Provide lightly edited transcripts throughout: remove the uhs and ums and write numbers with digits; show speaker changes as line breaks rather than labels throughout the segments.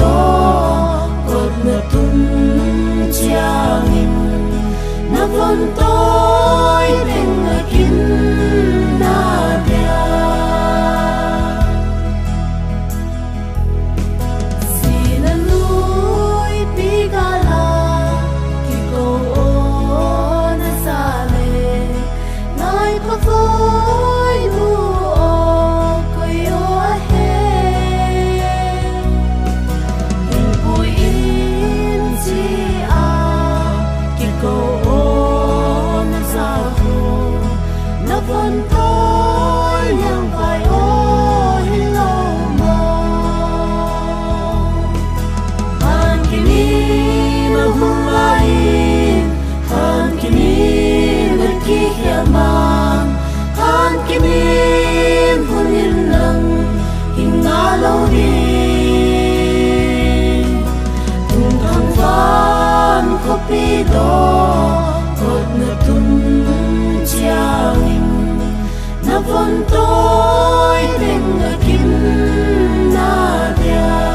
đó cột ngựa tung chia nghìn na von tôi bên người kín na bia si na lui pi gala ki ko na sale nói có vui lu ko yo he in bui in chi a ki ko na sa ho na von tôi yang phải ô hin lo mo han kini na hung lai han kini na ki hiaman han kini hun hin lang hin nga lo ni tung thang van ko pi do cột ngựa tung chia nghìn na von tôi bên người kín na bia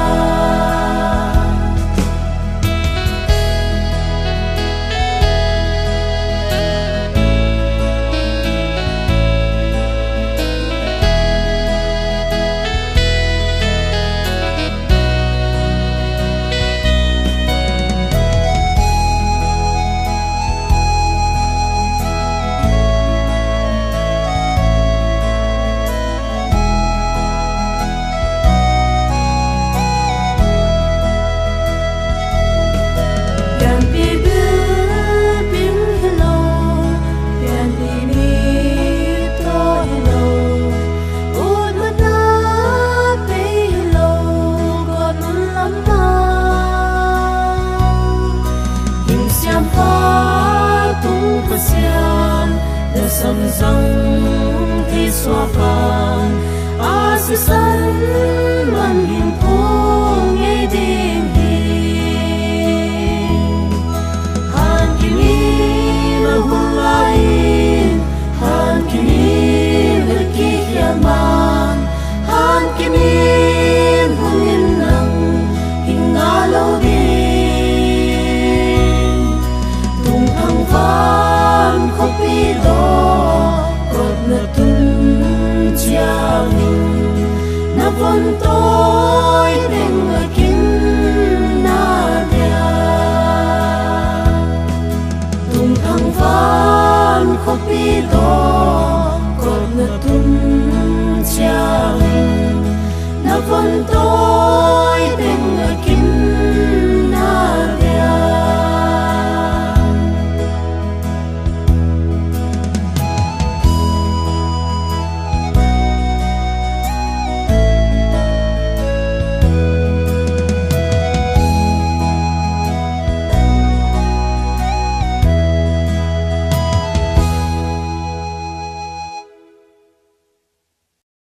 sầm răng khi xóa vàng a si san man hin